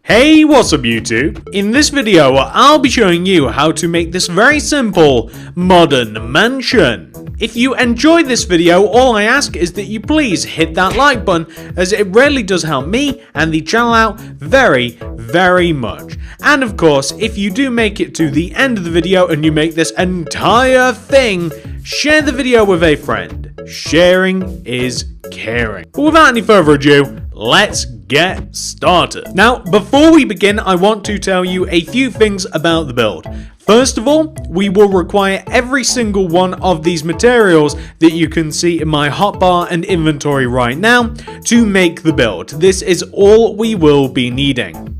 Hey, what's up YouTube? In this video, I'll be showing you how to make this very simple modern mansion. If you enjoyed this video, all I ask is that you please hit that like button, as it really does help me and the channel out very, very much. And of course, if you do make it to the end of the video and you make this entire thing, share the video with a friend. Sharing is caring. But without any further ado, let's get started. Now, before we begin, I want to tell you a few things about the build. First of all, we will require every single one of these materials that you can see in my hotbar and inventory right now to make the build. This is all we will be needing.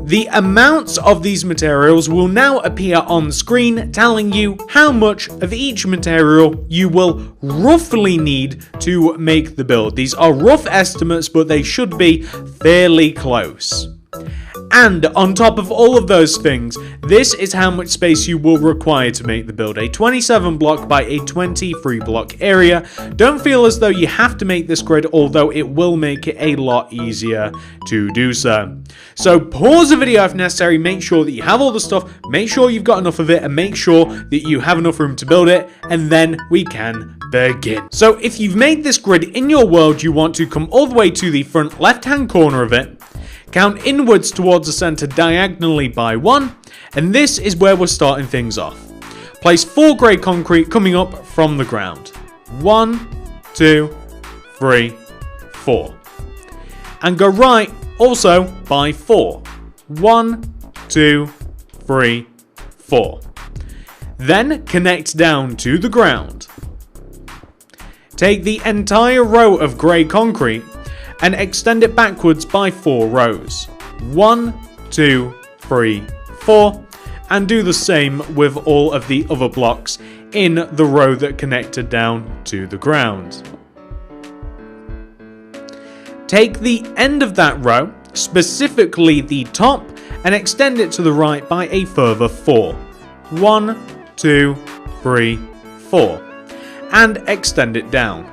The amounts of these materials will now appear on screen, telling you how much of each material you will roughly need to make the build. These are rough estimates, but they should be fairly close. And on top of all of those things, this is how much space you will require to make the build. A 27 block by a 23 block area. Don't feel as though you have to make this grid, although it will make it a lot easier to do so. So pause the video if necessary, make sure that you have all the stuff, make sure you've got enough of it, and make sure that you have enough room to build it, and then we can begin. So if you've made this grid in your world, you want to come all the way to the front left hand corner of it, count inwards towards the center diagonally by 1, and this is where we're starting things off. Place 4 grey concrete coming up from the ground. 1, 2, 3, 4. And go right also by 4. 1, 2, 3, 4. Then connect down to the ground. Take the entire row of grey concrete and extend it backwards by 4 rows. 1, 2, 3, 4, and do the same with all of the other blocks in the row that connected down to the ground. Take the end of that row, specifically the top, and extend it to the right by a further 4. 1, 2, 3, 4, and extend it down.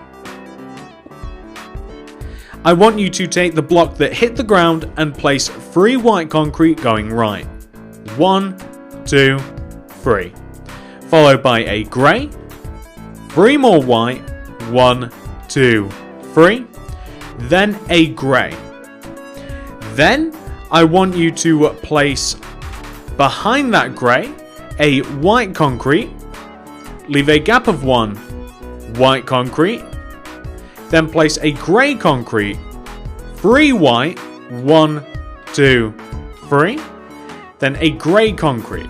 I want you to take the block that hit the ground and place 3 white concrete going right. 1, 2, 3. Followed by a grey, 3 more white, 1, 2, 3. Then a grey. Then I want you to place behind that grey a white concrete, leave a gap of 1 white concrete, then place a grey concrete, 3 white, 1, 2, 3, then a grey concrete.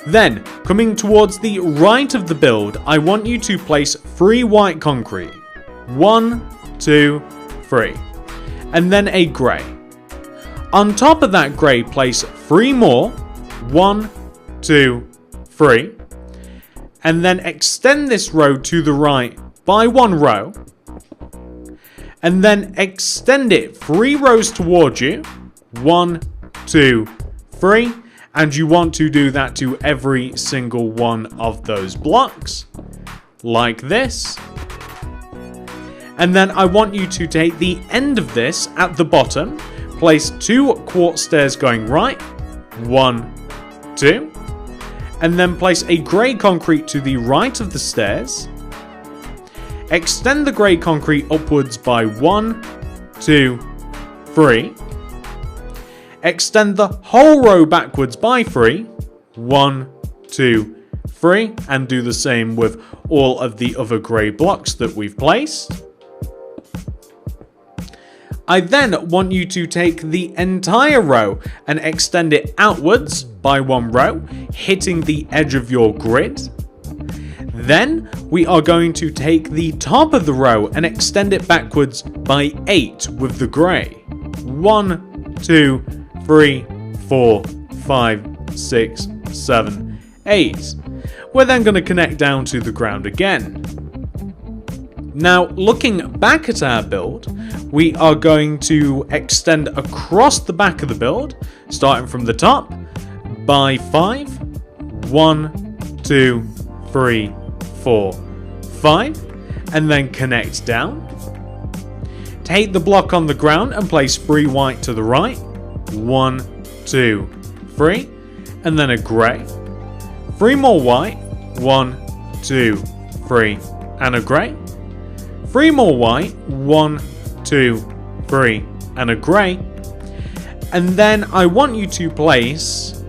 Then, coming towards the right of the build, I want you to place 3 white concrete, 1, 2, 3, and then a grey. On top of that grey, place 3 more, 1, 2, 3, and then extend this row to the right by 1 row, and then extend it 3 rows towards you. 1, 2, 3, and you want to do that to every single one of those blocks, like this. And then I want you to take the end of this at the bottom, place 2 quartz stairs going right, 1, 2, and then place a grey concrete to the right of the stairs. Extend the grey concrete upwards by 1, 2, 3. Extend the whole row backwards by 3. 1, 2, free, and do the same with all of the other grey blocks that we've placed. I then want you to take the entire row and extend it outwards by 1 row, hitting the edge of your grid. Then we are going to take the top of the row and extend it backwards by 8 with the grey. 1, 2, 3, 4, 5, 6, 7, 8. We're then going to connect down to the ground again. Now, looking back at our build, we are going to extend across the back of the build, starting from the top, by 5. 1, 2, 3, 4, 5, and then connect down. Take the block on the ground and place 3 white to the right. 1, 2, 3, and then a grey. 3 more white. 1, 2, 3, and a grey. 3 more white. 1, 2, 3, and a grey. And then I want you to place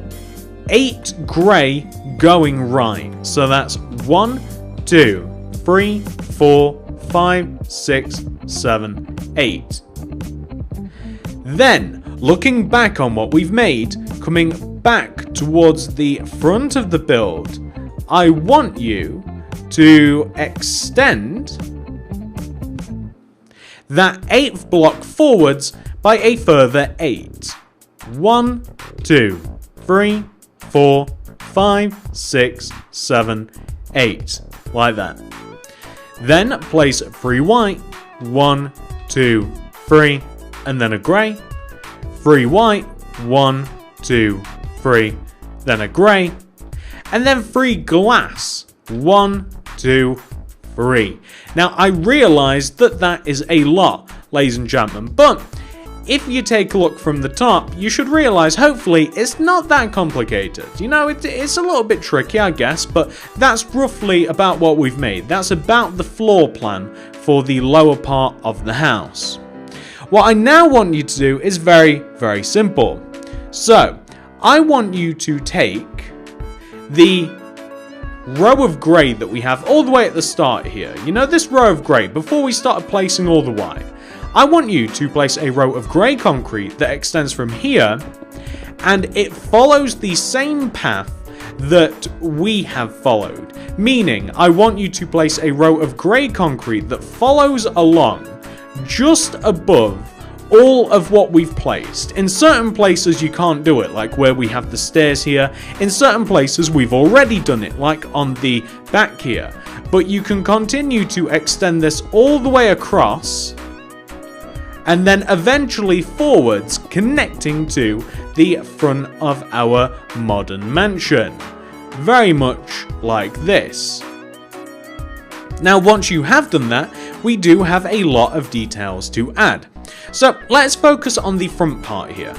8 grey going right. So that's 1, 2, 3, 4, 5, 6, 7, 8. Then, looking back on what we've made, coming back towards the front of the build, I want you to extend that 8th block forwards by a further 8. 1, 2, 3, 4, 5, 6, 7, 8. Like that. Then place 3 white. 1, 2, 3, and then a grey. 3 white. 1, 2, 3, then a grey. And then 3 glass. 1, 2, 3. Now, I realise that that is a lot, ladies and gentlemen, but if you take a look from the top, you should realise, hopefully, it's not that complicated. You know, it's a little bit tricky, I guess, but that's roughly about what we've made. That's about the floor plan for the lower part of the house. What I now want you to do is very, very simple. So, I want you to take the row of grey that we have all the way at the start here. You know, this row of grey, before we started placing all the white. I want you to place a row of grey concrete that extends from here, and it follows the same path that we have followed. Meaning, I want you to place a row of grey concrete that follows along just above all of what we've placed. In certain places you can't do it, like where we have the stairs here. In certain places we've already done it, like on the back here. But you can continue to extend this all the way across, and then eventually forwards, connecting to the front of our modern mansion. Very much like this. Now, once you have done that, we do have a lot of details to add. So let's focus on the front part here.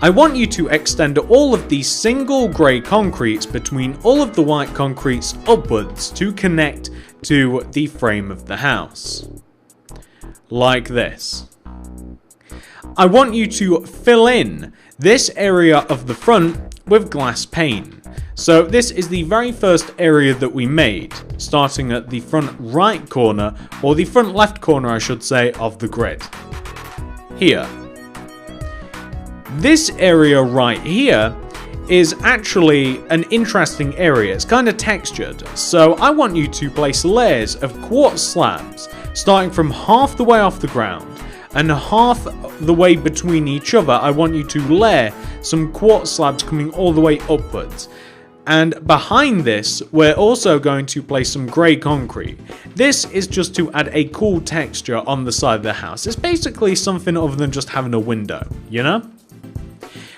I want you to extend all of the single grey concretes between all of the white concretes upwards to connect to the frame of the house. Like this. I want you to fill in this area of the front with glass pane. So this is the very first area that we made, starting at the front right corner, or the front left corner I should say, of the grid. Here. This area right here is actually an interesting area. It's kind of textured, so I want you to place layers of quartz slabs, starting from half the way off the ground, and half the way between each other. I want you to layer some quartz slabs coming all the way upwards. And behind this, we're also going to place some grey concrete. This is just to add a cool texture on the side of the house. It's basically something other than just having a window, you know?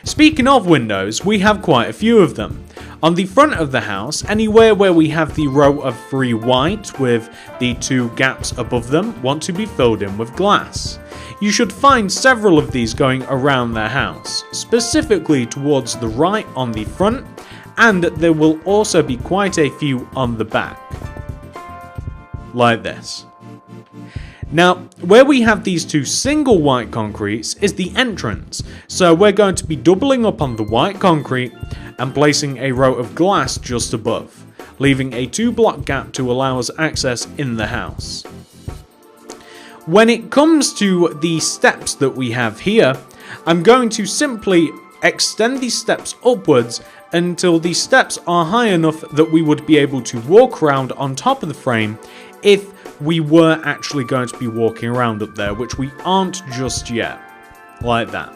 Speaking of windows, we have quite a few of them. On the front of the house, anywhere where we have the row of 3 white with the 2 gaps above them want to be filled in with glass. You should find several of these going around the house, specifically towards the right on the front, and there will also be quite a few on the back. Like this. Now, where we have these 2 single white concretes is the entrance, so we're going to be doubling up on the white concrete and placing a row of glass just above. leaving a 2-block gap to allow us access in the house. When it comes to the steps that we have here, I'm going to simply extend these steps upwards until the steps are high enough that we would be able to walk around on top of the frame if we were actually going to be walking around up there, which we aren't just yet. Like that.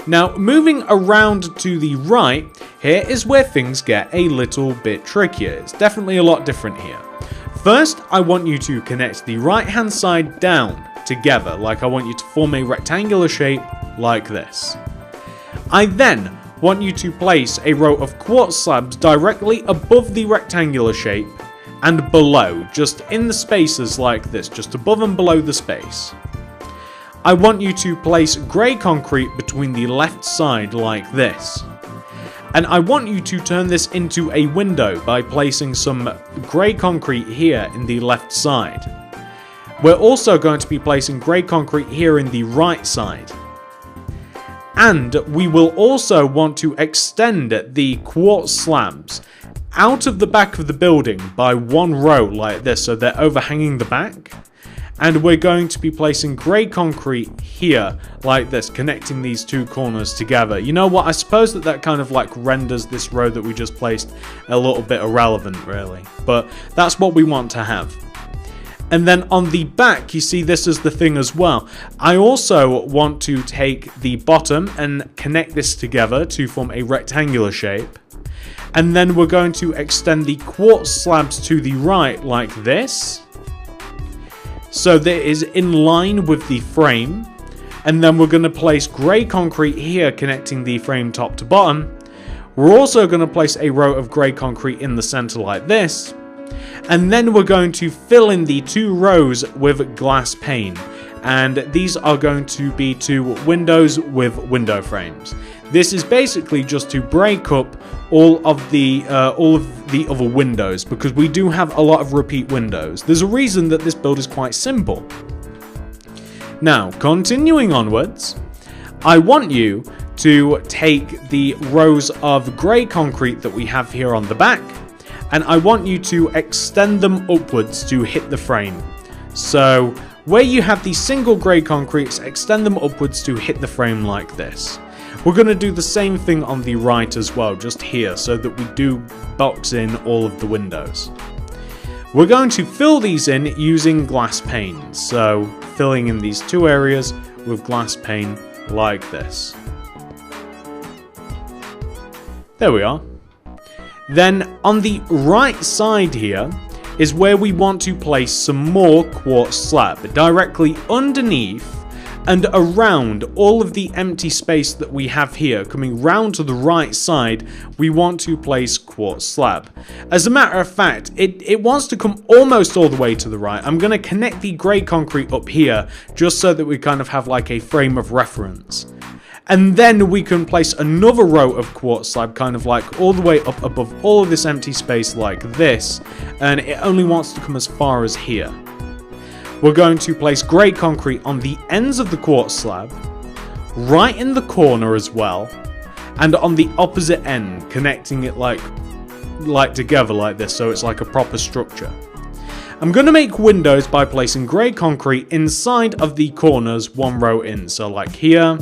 Now, moving around to the right, here is where things get a little bit trickier. It's definitely a lot different here. First, I want you to connect the right-hand side down together, like I want you to form a rectangular shape like this. I then want you to place a row of quartz slabs directly above the rectangular shape and below, just in the spaces like this, just above and below the space. I want you to place grey concrete between the left side like this. And I want you to turn this into a window by placing some grey concrete here in the left side. We're also going to be placing grey concrete here in the right side. And we will also want to extend the quartz slabs out of the back of the building by 1 row like this, so they're overhanging the back. And we're going to be placing grey concrete here like this, connecting these 2 corners together. You know what, I suppose that kind of like renders this row that we just placed a little bit irrelevant really, but that's what we want to have. And then on the back, you see this is the thing as well. I also want to take the bottom and connect this together to form a rectangular shape. And then we're going to extend the quartz slabs to the right like this, so that it is in line with the frame. And then we're going to place grey concrete here connecting the frame top to bottom. We're also going to place a row of grey concrete in the center like this. And then we're going to fill in the 2 rows with glass pane. And these are going to be 2 windows with window frames. This is basically just to break up all of the other windows, because we do have a lot of repeat windows. There's a reason that this build is quite simple. Now, continuing onwards, I want you to take the rows of grey concrete that we have here on the back, and I want you to extend them upwards to hit the frame. So, where you have these single grey concretes, extend them upwards to hit the frame like this. We're going to do the same thing on the right as well, just here, so that we do box in all of the windows. We're going to fill these in using glass pane, so filling in these 2 areas with glass pane like this. There we are. Then on the right side here is where we want to place some more quartz slab directly underneath and around all of the empty space that we have here. Coming round to the right side, we want to place quartz slab. As a matter of fact, it wants to come almost all the way to the right. I'm going to connect the grey concrete up here, just so that we kind of have like a frame of reference. And then we can place another row of quartz slab kind of like all the way up above all of this empty space like this. And it only wants to come as far as here. We're going to place grey concrete on the ends of the quartz slab, right in the corner as well, and on the opposite end, connecting it like together like this, so it's like a proper structure. I'm going to make windows by placing grey concrete inside of the corners 1 row in, so like here,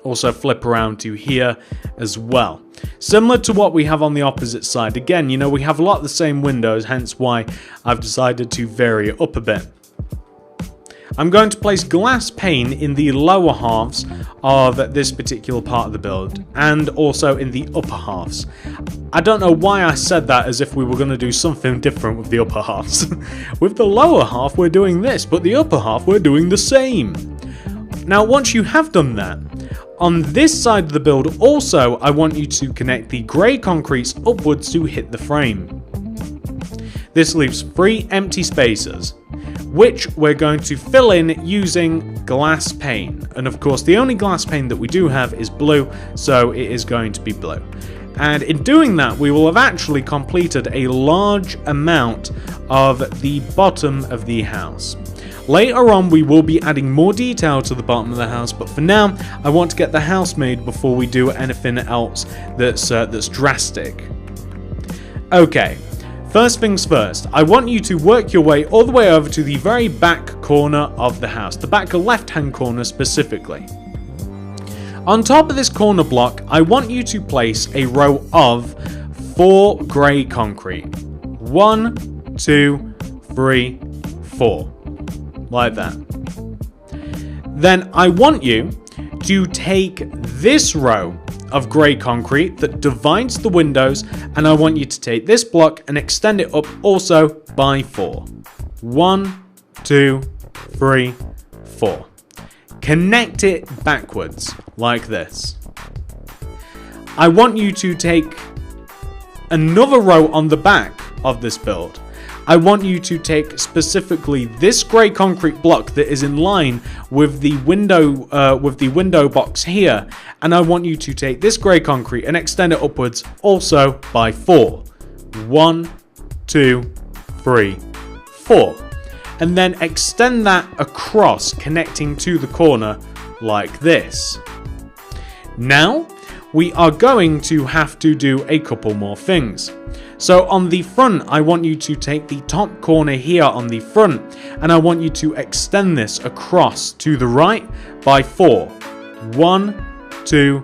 also flip around to here as well. Similar to what we have on the opposite side. Again, you know, we have a lot of the same windows, hence why I've decided to vary it up a bit. I'm going to place glass pane in the lower halves of this particular part of the build, and also in the upper halves. I don't know why I said that as if we were going to do something different with the upper halves. With the lower half we're doing this, but the upper half we're doing the same. Now once you have done that, on this side of the build also I want you to connect the grey concretes upwards to hit the frame. This leaves 3 empty spaces, which we're going to fill in using glass pane. And of course the only glass pane that we do have is blue, so it is going to be blue. And in doing that, we will have actually completed a large amount of the bottom of the house. Later on, we will be adding more detail to the bottom of the house, but for now, I want to get the house made before we do anything else that's drastic. Okay, first things first, I want you to work your way all the way over to the very back corner of the house, the back left-hand corner specifically. On top of this corner block, I want you to place a row of 4 grey concrete. 1, 2, 3, 4. Like that. Then I want you to take this row of grey concrete that divides the windows, and I want you to take this block and extend it up also by 4. 1, 2, 3, 4. Connect it backwards like this. I want you to take another row on the back of this build. I want you to take specifically this grey concrete block that is in line with the window box here, and I want you to take this grey concrete and extend it upwards also by 4. 1, 2, 3, 4. And then extend that across, connecting to the corner like this. Now, we are going to have to do a couple more things. So on the front, I want you to take the top corner here on the front, and I want you to extend this across to the right by 4. 1, 2,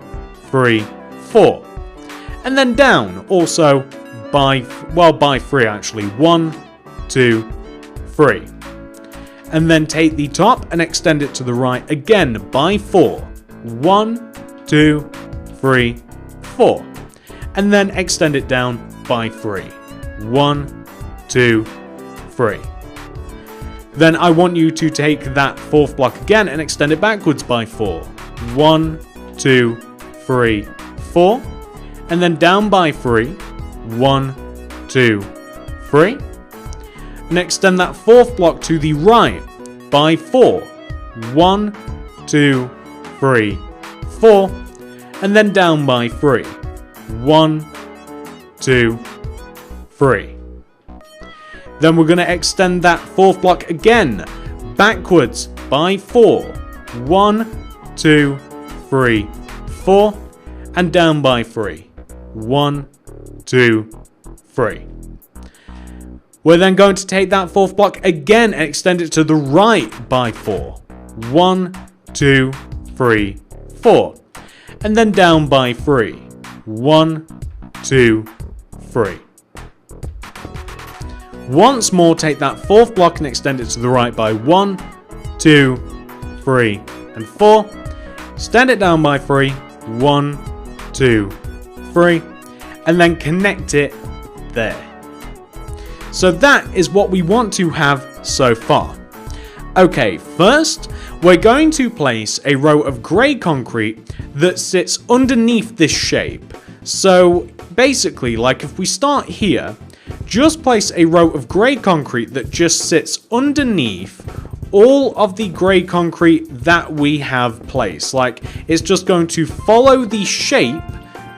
3, 4. And then down also by 3 actually. 1, 2, 3. And then take the top and extend it to the right again by 4. 1, 2, 3, 4. And then extend it down by 3. 1, 2, 3. Then I want you to take that 4th block again and extend it backwards by 4. 1, 2, 3, 4. And then down by 3. 1, 2, 3. And extend that 4th block to the right by 4. 1, 2, 3, 4. And then down by 3. 1, 2, 3. Then we're going to extend that 4th block again backwards by 4. 1, 2, 3, 4. And down by 3. 1, 2, 3. We're then going to take that 4th block again and extend it to the right by 4. 1, 2, 3, 4. And then down by 3. 1, 2, 3. Once more, take that 4th block and extend it to the right by 1, 2, 3, and 4. Extend it down by 3. 1, 2, 3. And then connect it there. So that is what we want to have so far. Okay, first, we're going to place a row of grey concrete that sits underneath this shape. So basically, like if we start here, just place a row of grey concrete that just sits underneath all of the grey concrete that we have placed. Like, it's just going to follow the shape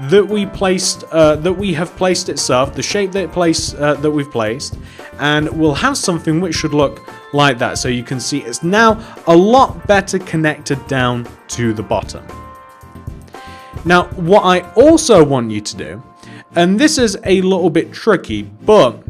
that we have placed itself, the shape that we've placed, and we'll have something which should look like that. So you can see it's now a lot better connected down to the bottom. Now, what I also want you to do, and this is a little bit tricky, but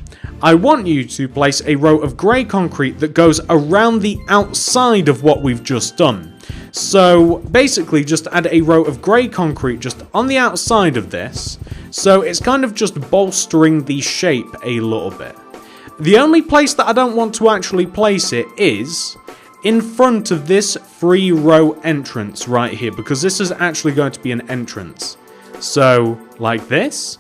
I want you to place a row of grey concrete that goes around the outside of what we've just done. So basically just add a row of grey concrete just on the outside of this, so it's kind of just bolstering the shape a little bit. The only place that I don't want to actually place it is in front of this 3-row entrance right here, because this is actually going to be an entrance. So like this.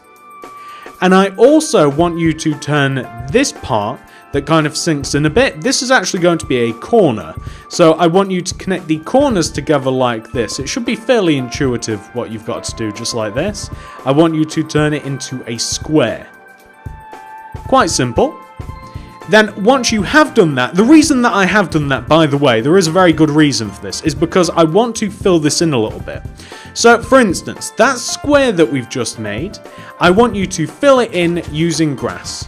And I also want you to turn this part that kind of sinks in a bit. This is actually going to be a corner. So I want you to connect the corners together like this. It should be fairly intuitive what you've got to do, just like this. I want you to turn it into a square. Quite simple. Then once you have done that, the reason that I have done that, by the way, there is a very good reason for this, is because I want to fill this in a little bit. So for instance, that square that we've just made, I want you to fill it in using grass.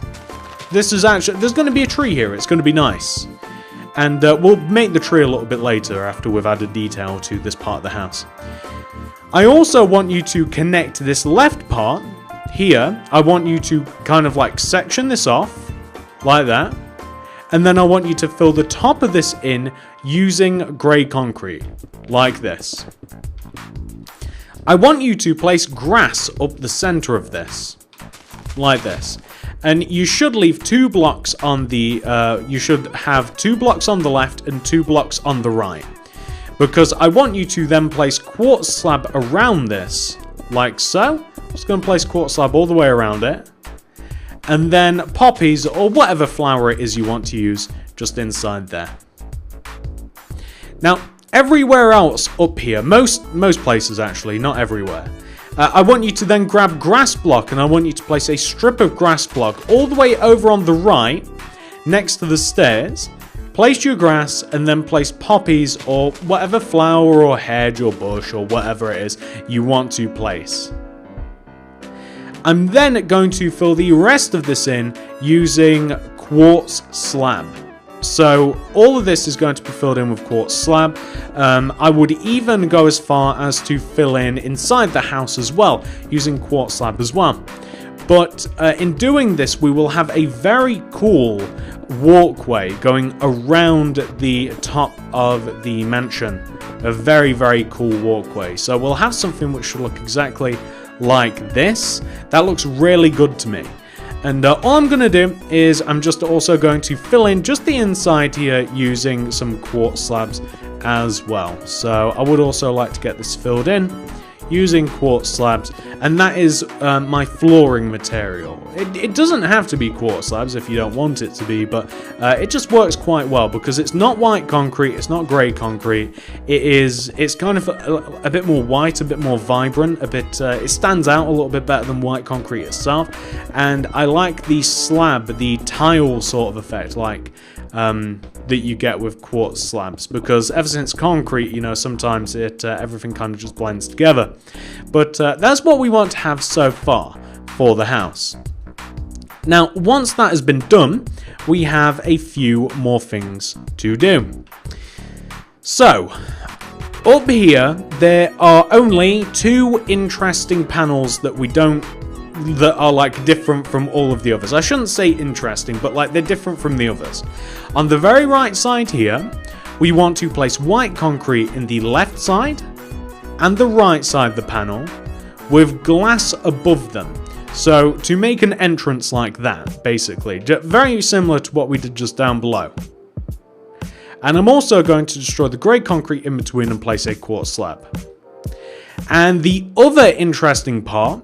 This is actually, there's going to be a tree here, it's going to be nice. And we'll make the tree a little bit later after we've added detail to this part of the house. I also want you to connect this left part here, I want you to kind of like section this off, like that. And then I want you to fill the top of this in using grey concrete, like this. I want you to place grass up the center of this, like this. And you should leave 2 blocks on the, you should have 2 blocks on the left and 2 blocks on the right. Because I want you to then place quartz slab around this, like so. I'm just going to place quartz slab all the way around it. And then poppies, or whatever flower it is you want to use, just inside there. Now, everywhere else up here, most places actually, not everywhere, I want you to then grab grass block, and I want you to place a strip of grass block all the way over on the right, next to the stairs. Place your grass, and then place poppies, or whatever flower, or hedge, or bush, or whatever it is you want to place. I'm then going to fill the rest of this in using quartz slab. So all of this is going to be filled in with quartz slab. I would even go as far as to fill in inside the house as well, using quartz slab as well. But in doing this, we will have a very cool walkway going around the top of the mansion. A very, very cool walkway. So we'll have something which should look exactly like this. That looks really good to me. And all I'm going to do is I'm just also going to fill in just the inside here using some quartz slabs as well. So I would also like to get this filled in using quartz slabs, and that is my flooring material. It doesn't have to be quartz slabs if you don't want it to be, but it just works quite well because it's not white concrete, it's not grey concrete. It's kind of a bit more white, a bit more vibrant, a bit. It stands out a little bit better than white concrete itself, and I like the slab, the tile sort of effect, like that you get with quartz slabs, because ever since concrete, you know, sometimes everything kind of just blends together. But that's what we want to have so far for the house. Now, once that has been done, we have a few more things to do. So, up here, there are only 2 interesting panels that are like different from all of the others. I shouldn't say interesting, but like they're different from the others. On the very right side here, we want to place white concrete in the left side and the right side of the panel with glass above them. So to make an entrance like that, basically, very similar to what we did just down below. And I'm also going to destroy the grey concrete in between and place a quartz slab. And the other interesting part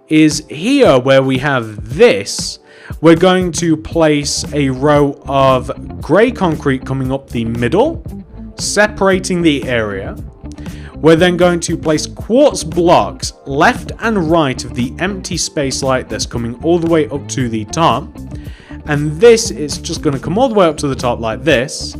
is here where we have this. We're going to place a row of grey concrete coming up the middle, separating the area. We're then going to place quartz blocks left and right of the empty space like this, coming all the way up to the top. And this is just going to come all the way up to the top like this.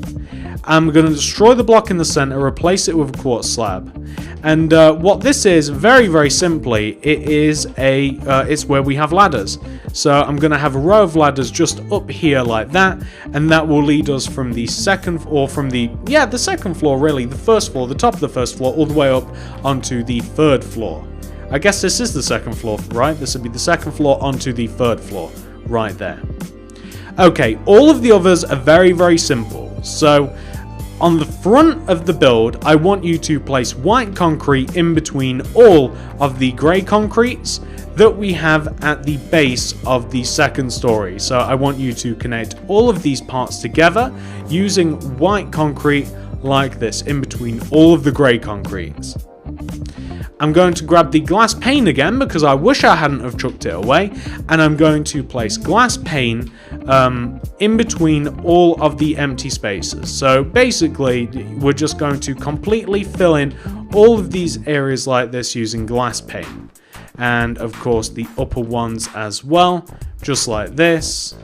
I'm going to destroy the block in the center, replace it with a quartz slab. And what this is, very, very simply, it's where we have ladders. So I'm going to have a row of ladders just up here like that, and that will lead us from the second, or from the second floor really, the first floor, the top of the first floor, all the way up onto the third floor. I guess this is the second floor, right? This would be the second floor onto the third floor, right there. Okay, all of the others are very, very simple. So on the front of the build, I want you to place white concrete in between all of the grey concretes that we have at the base of the second story. So I want you to connect all of these parts together using white concrete like this in between all of the grey concretes. I'm going to grab the glass pane again because I wish I hadn't have chucked it away, and I'm going to place glass pane in between all of the empty spaces. So basically we're just going to completely fill in all of these areas like this using glass pane, and of course the upper ones as well, just like this,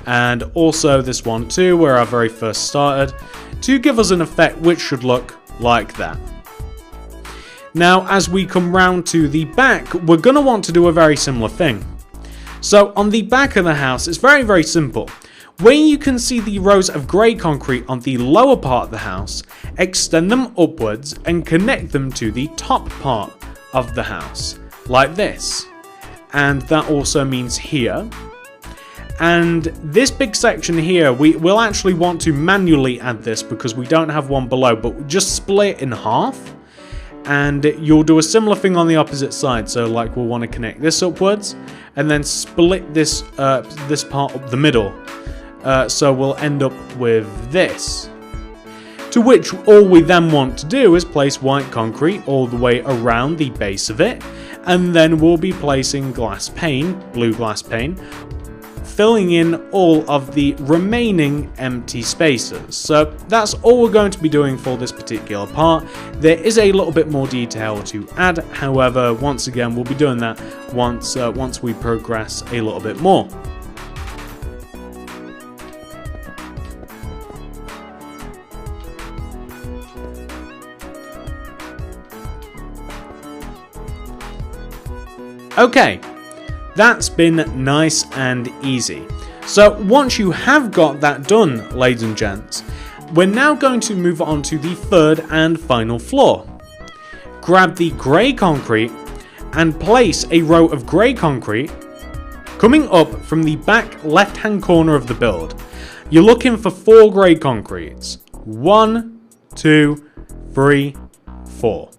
and also this one too where I very first started, to give us an effect which should look like that. Now as we come round to the back, we're going to want to do a very similar thing. So on the back of the house, it's very, very simple. Where you can see the rows of grey concrete on the lower part of the house, extend them upwards and connect them to the top part of the house, like this. And that also means here. And this big section here, we will actually want to manually add this because we don't have one below, but just split it in half. And you'll do a similar thing on the opposite side. So like we'll want to connect this upwards and then split this this part up the middle. So we'll end up with this. To which all we then want to do is place white concrete all the way around the base of it. And then we'll be placing glass pane, blue glass pane, filling in all of the remaining empty spaces. So that's all we're going to be doing for this particular part. There is a little bit more detail to add, however, once again, we'll be doing that once we progress a little bit more. Okay. That's been nice and easy. So once you have got that done, ladies and gents, we're now going to move on to the third and final floor. Grab the grey concrete and place a row of grey concrete coming up from the back left hand corner of the build. You're looking for 4 grey concretes. 1, 2, 3, 4.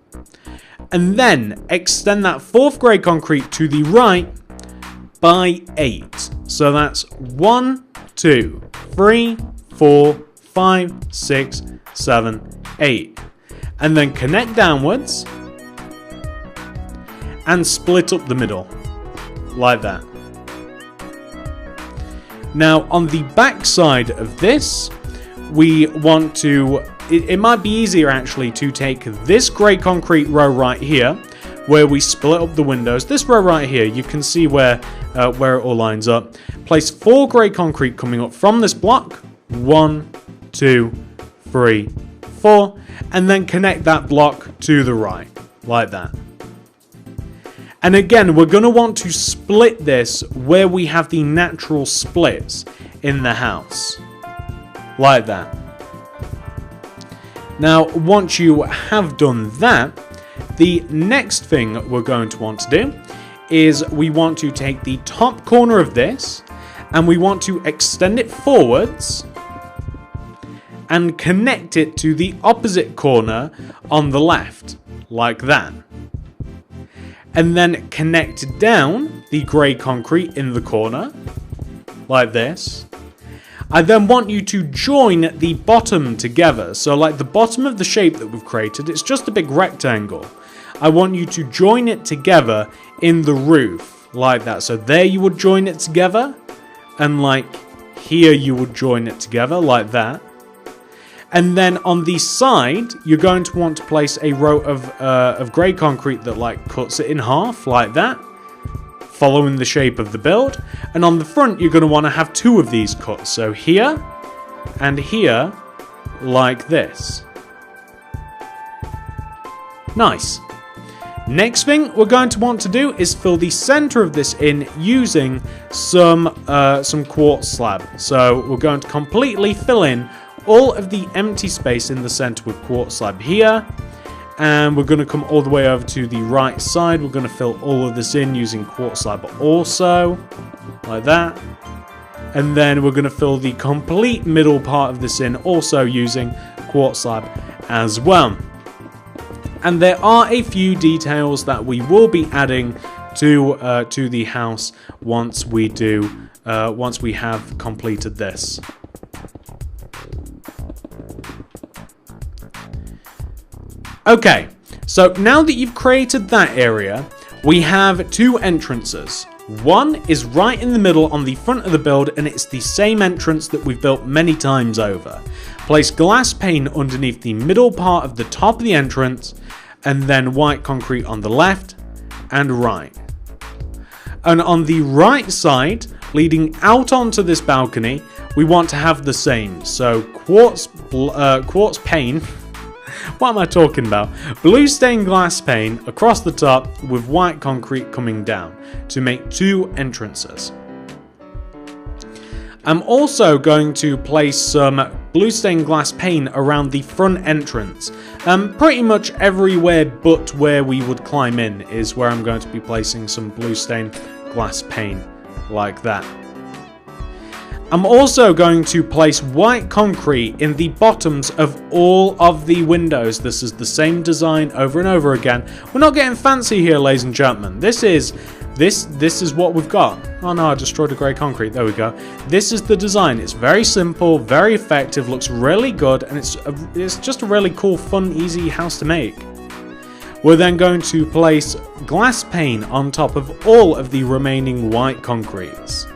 And then extend that 4th grey concrete to the right by 8. So that's 1, 2, 3, 4, 5, 6, 7, 8. And then connect downwards and split up the middle like that. Now on the back side of this, we want to, it might be easier actually to take this grey concrete row right here, where we split up the windows. This row right here, you can see where it all lines up. Place 4 grey concrete coming up from this block. 1, 2, 3, 4. And then connect that block to the right, like that. And again, we're going to want to split this where we have the natural splits in the house, like that. Now, once you have done that, the next thing we're going to want to do is we want to take the top corner of this and we want to extend it forwards and connect it to the opposite corner on the left, like that. And then connect down the grey concrete in the corner, like this. I then want you to join the bottom together. So like the bottom of the shape that we've created, it's just a big rectangle. I want you to join it together in the roof, like that. So there you would join it together, and like here you would join it together, like that. And then on the side, you're going to want to place a row of grey concrete that like cuts it in half, like that, following the shape of the build. And on the front, you're going to want to have 2 of these cuts. So here and here, like this. Nice. Next thing we're going to want to do is fill the center of this in using some quartz slab. So we're going to completely fill in all of the empty space in the center with quartz slab here. And we're going to come all the way over to the right side. We're going to fill all of this in using quartz slab also, like that. And then we're going to fill the complete middle part of this in also using quartz slab as well. And there are a few details that we will be adding to the house once we have completed this. Okay, so now that you've created that area, we have 2 entrances. One is right in the middle on the front of the build, and it's the same entrance that we've built many times over. Place glass pane underneath the middle part of the top of the entrance, and then white concrete on the left and right. And on the right side, leading out onto this balcony, we want to have the same. So quartz pane. What am I talking about? Blue stained glass pane across the top with white concrete coming down to make 2 entrances. I'm also going to place some blue stained glass pane around the front entrance. Pretty much everywhere but where we would climb in is where I'm going to be placing some blue stained glass pane, like that. I'm also going to place white concrete in the bottoms of all of the windows. This is the same design over and over again. We're not getting fancy here, ladies and gentlemen. This is what we've got. Oh no, I destroyed the grey concrete. There we go. This is the design. It's very simple, very effective, looks really good, and it's just a really cool, fun, easy house to make. We're then going to place glass pane on top of all of the remaining white concretes.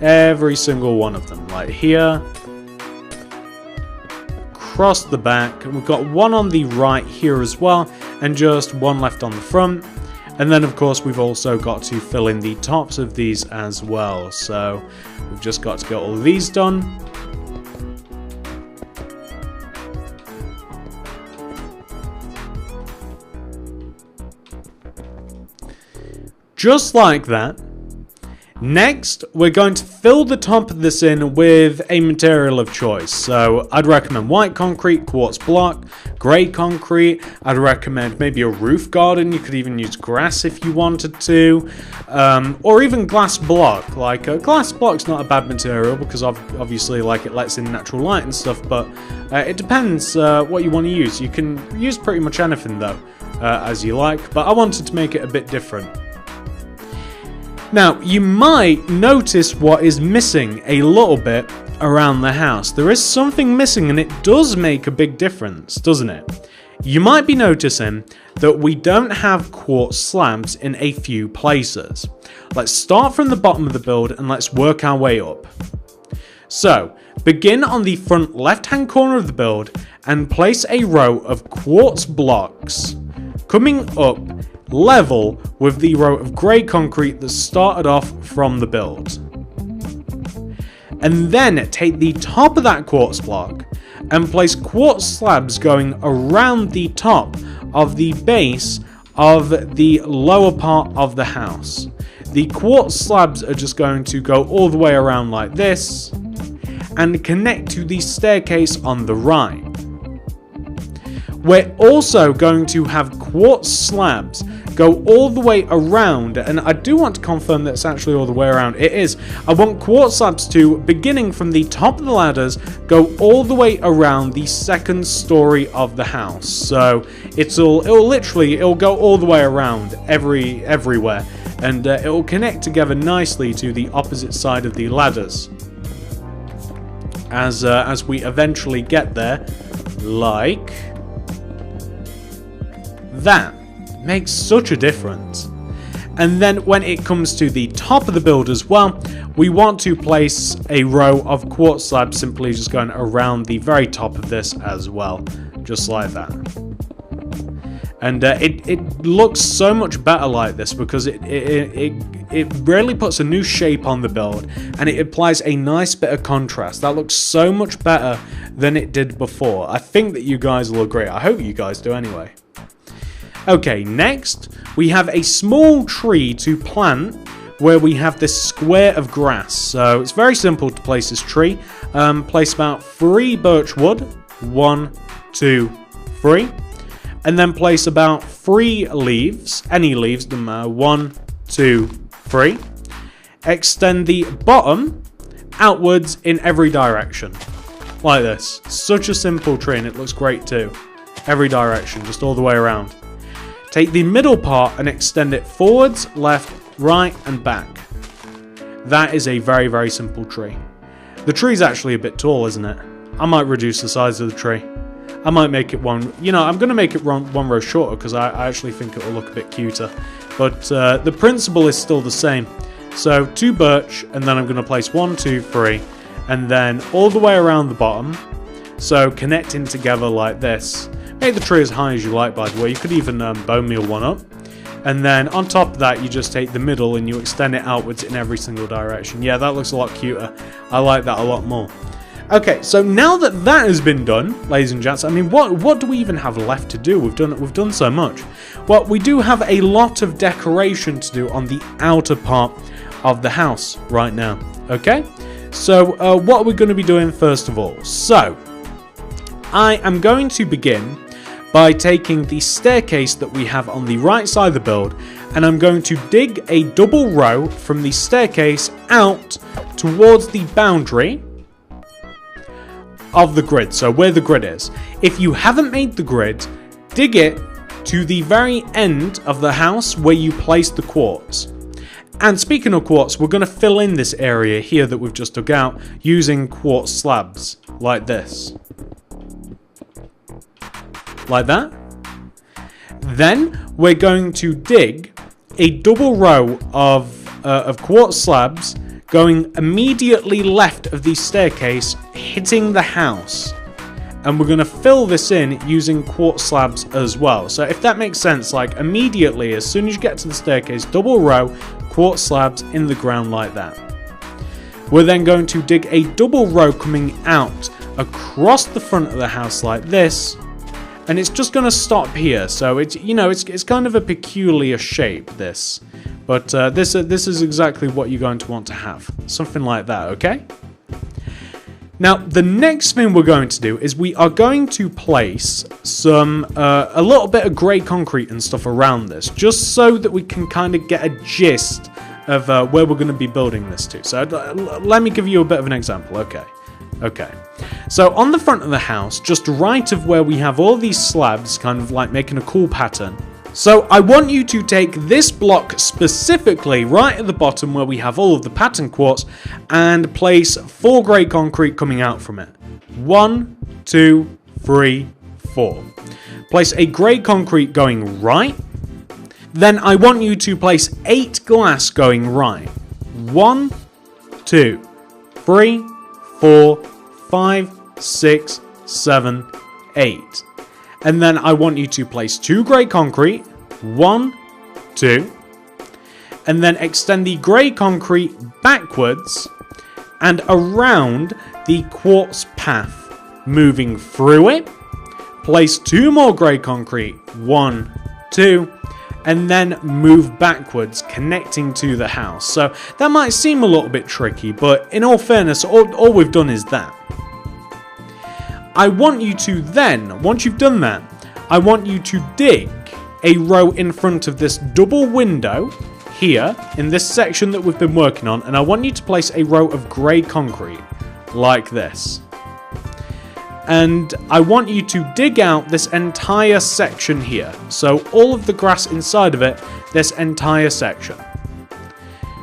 Every single one of them, like here, across the back, and we've got one on the right here as well, and just one left on the front. And then of course we've also got to fill in the tops of these as well, so we've just got to get all of these done. Just like that. Next, we're going to fill the top of this in with a material of choice. So I'd recommend white concrete, quartz block, grey concrete. I'd recommend maybe a roof garden. You could even use grass if you wanted to, or even glass block. Like glass block's not a bad material because obviously like it lets in natural light and stuff. But it depends what you want to use. You can use pretty much anything though, as you like. But I wanted to make it a bit different. Now, you might notice what is missing a little bit around the house. There is something missing and it does make a big difference, doesn't it? You might be noticing that we don't have quartz slabs in a few places. Let's start from the bottom of the build and let's work our way up. So, begin on the front left-hand corner of the build and place a row of quartz blocks coming up level with the row of grey concrete that started off from the build. And then take the top of that quartz block and place quartz slabs going around the top of the base of the lower part of the house. The quartz slabs are just going to go all the way around like this and connect to the staircase on the right. We're also going to have quartz slabs go all the way around, and I do want to confirm that it's actually all the way around. It is. I want quartz slabs to, beginning from the top of the ladders, go all the way around the second story of the house. So it'll go all the way around everywhere, and it will connect together nicely to the opposite side of the ladders as we eventually get there, like that. Makes such a difference. And then when it comes to the top of the build as well, we want to place a row of quartz slabs simply just going around the very top of this as well, just like that. And it looks so much better like this because it really puts a new shape on the build and it applies a nice bit of contrast. That looks so much better than it did before. I think that you guys will agree. I hope you guys do anyway. Okay, next we have a small tree to plant where we have this square of grass. So it's very simple to place this tree. Place about 3 birch wood, 1, 2, 3, and then place about 3 leaves, any leaves, no matter, 1, 2, 3. Extend the bottom outwards in every direction, like this. Such a simple tree and it looks great too. Every direction, just all the way around. Take the middle part and extend it forwards, left, right, and back. That is a very, very simple tree. The tree's actually a bit tall, isn't it? I might reduce the size of the tree. I might make it one, I'm going to make it one row shorter because I actually think it will look a bit cuter. But the principle is still the same. So 2 birch, and then I'm going to place 1, 2, 3, and then all the way around the bottom. So connecting together like this. Make the tree as high as you like, by the way. You could even bone meal one up. And then on top of that, you just take the middle and you extend it outwards in every single direction. Yeah, that looks a lot cuter. I like that a lot more. Okay, so now that that has been done, ladies and gents, I mean, what do we even have left to do? We've done so much. Well, we do have a lot of decoration to do on the outer part of the house right now. Okay, So what are we going to be doing first of all? So I am going to begin by taking the staircase that we have on the right side of the build, and I'm going to dig a double row from the staircase out towards the boundary of the grid, so where the grid is. If you haven't made the grid, dig it to the very end of the house where you place the quartz. And speaking of quartz, we're going to fill in this area here that we've just dug out using quartz slabs, like this. Like that. Then we're going to dig a double row of quartz slabs going immediately left of the staircase, hitting the house. And we're going to fill this in using quartz slabs as well. So if that makes sense, like immediately, as soon as you get to the staircase, double row, quartz slabs in the ground like that. We're then going to dig a double row coming out across the front of the house like this. And it's just going to stop here. So it's, you know, it's kind of a peculiar shape, this. But this is exactly what you're going to want to have. Something like that, okay? Now, the next thing we're going to do is we are going to place some, a little bit of grey concrete and stuff around this, just so that we can kind of get a gist of where we're going to be building this to. So let me give you a bit of an example, okay? Okay, so on the front of the house, just right of where we have all these slabs, kind of like making a cool pattern. So I want you to take this block specifically right at the bottom where we have all of the pattern quartz and place 4 grey concrete coming out from it. 1, 2, 3, 4. Place a grey concrete going right. Then I want you to place 8 glass going right. 1, 2, 3, 4, 5, 6, 7, 8. And then I want you to place 2 grey concrete, 1, 2, and then extend the grey concrete backwards and around the quartz path, moving through it. Place 2 more grey concrete, 1, 2, and then move backwards, connecting to the house. So that might seem a little bit tricky, but in all fairness, all we've done is that. I want you to then, once you've done that, I want you to dig a row in front of this double window here in this section that we've been working on, and I want you to place a row of grey concrete like this. And I want you to dig out this entire section here. So all of the grass inside of it, this entire section.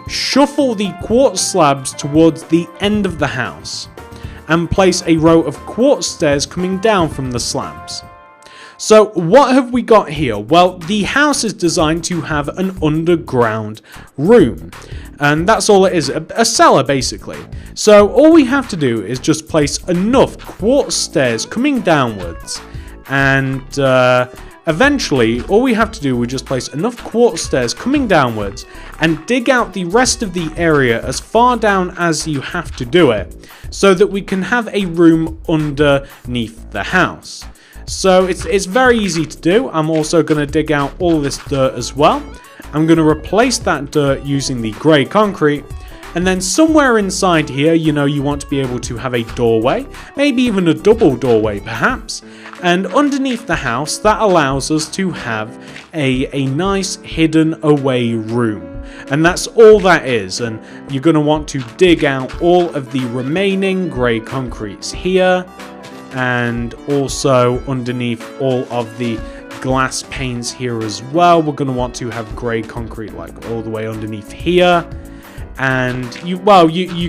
Shuffle the quartz slabs towards the end of the house and place a row of quartz stairs coming down from the slabs. So what have we got here? Well, the house is designed to have an underground room, and that's all it is, a cellar basically. So all we have to do is just place enough quartz stairs coming downwards, and eventually all we have to do, we just place enough quartz stairs coming downwards and dig out the rest of the area as far down as you have to do it, so that we can have a room underneath the house. So it's very easy to do. I'm also going to dig out all this dirt as well. I'm going to replace that dirt using the grey concrete. And then somewhere inside here, you know, you want to be able to have a doorway, maybe even a double doorway perhaps. And underneath the house, that allows us to have a nice hidden away room. And that's all that is. And you're going to want to dig out all of the remaining grey concretes here. And also underneath all of the glass panes here as well. We're going to want to have grey concrete like all the way underneath here. And you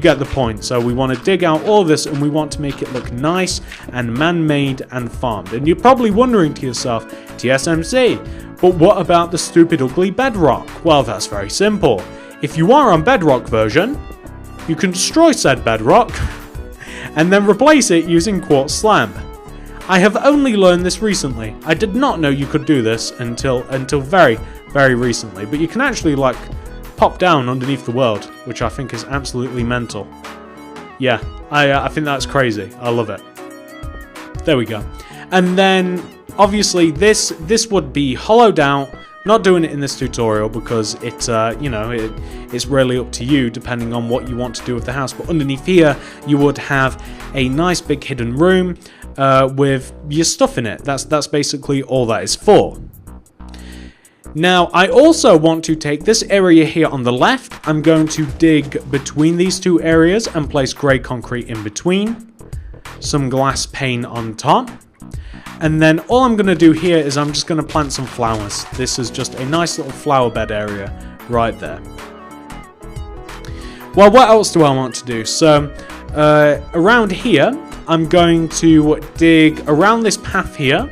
get the point. So we want to dig out all this and we want to make it look nice and man-made and farmed. And you're probably wondering to yourself, TSMC, but what about the stupid ugly bedrock? Well, that's very simple. If you are on bedrock version, you can destroy said bedrock and then replace it using quartz slab. I have only learned this recently. I did not know you could do this until very, very recently. But you can actually like pop down underneath the world, which I think is absolutely mental. Yeah, I think that's crazy. I love it. There we go. And then obviously this would be hollowed out Not doing it in this tutorial because it's really up to you depending on what you want to do with the house. But underneath here, you would have a nice big hidden room with your stuff in it. That's basically all that is for. Now, I also want to take this area here on the left. I'm going to dig between these two areas and place grey concrete in between. Some glass pane on top. And then all I'm going to do here is I'm just going to plant some flowers. This is just a nice little flower bed area right there. Well, what else do I want to do? So, around here, I'm going to dig around this path here.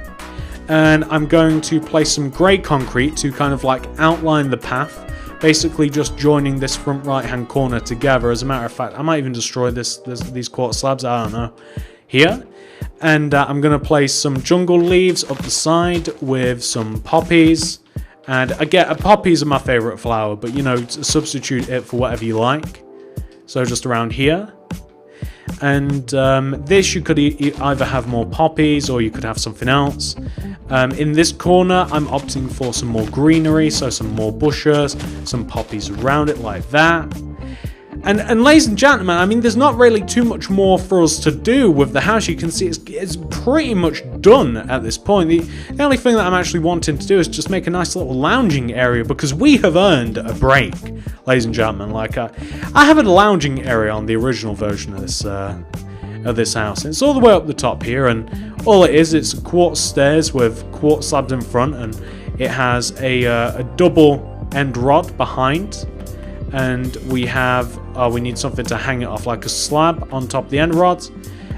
And I'm going to place some grey concrete to kind of like outline the path. Basically just joining this front right hand corner together. As a matter of fact, I might even destroy these quartz slabs, I don't know. Here. And I'm going to place some jungle leaves up the side with some poppies. And again, poppies are my favourite flower, but you know, substitute it for whatever you like. So just around here. And this you could either have more poppies or you could have something else. In this corner I'm opting for some more greenery, so some more bushes, some poppies around it like that. And ladies and gentlemen, I mean, there's not really too much more for us to do with the house. You can see it's pretty much done at this point. The only thing that I'm actually wanting to do is just make a nice little lounging area, because we have earned a break, ladies and gentlemen. Like, I have a lounging area on the original version of this house. It's all the way up the top here, and all it is, it's quartz stairs with quartz slabs in front, and it has a double end rod behind. And we have, we need something to hang it off, like a slab on top of the end rods,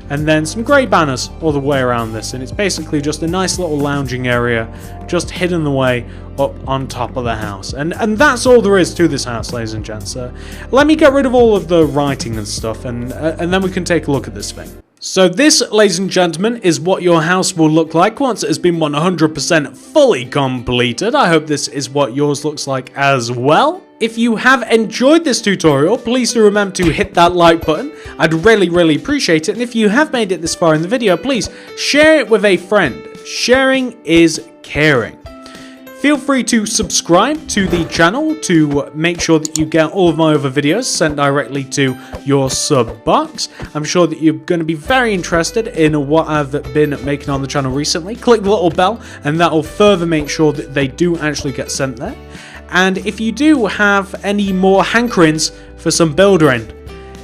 and then some grey banners all the way around this. And it's basically just a nice little lounging area, just hidden away up on top of the house. And that's all there is to this house, ladies and gents. Let me get rid of all of the writing and stuff, and then we can take a look at this thing. So this, ladies and gentlemen, is what your house will look like once it has been 100% fully completed. I hope this is what yours looks like as well. If you have enjoyed this tutorial, please do remember to hit that like button. I'd really appreciate it. And if you have made it this far in the video, please share it with a friend. Sharing is caring. Feel free to subscribe to the channel to make sure that you get all of my other videos sent directly to your sub box. I'm sure that you're going to be very interested in what I've been making on the channel recently. Click the little bell and that will further make sure that they do actually get sent there. And if you do have any more hankerings for some building,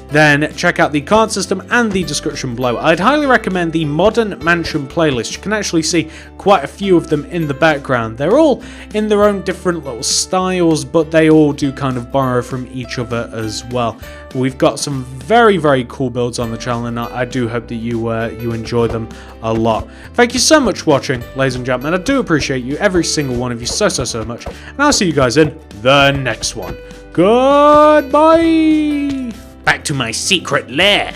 then check out the card system and the description below. I'd highly recommend the Modern Mansion playlist. You can actually see quite a few of them in the background. They're all in their own different little styles, but they all do kind of borrow from each other as well. We've got some very cool builds on the channel, and I do hope that you enjoy them a lot. Thank you so much for watching, ladies and gentlemen. I do appreciate you, every single one of you, so much. And I'll see you guys in the next one. Goodbye! Back to my secret lair.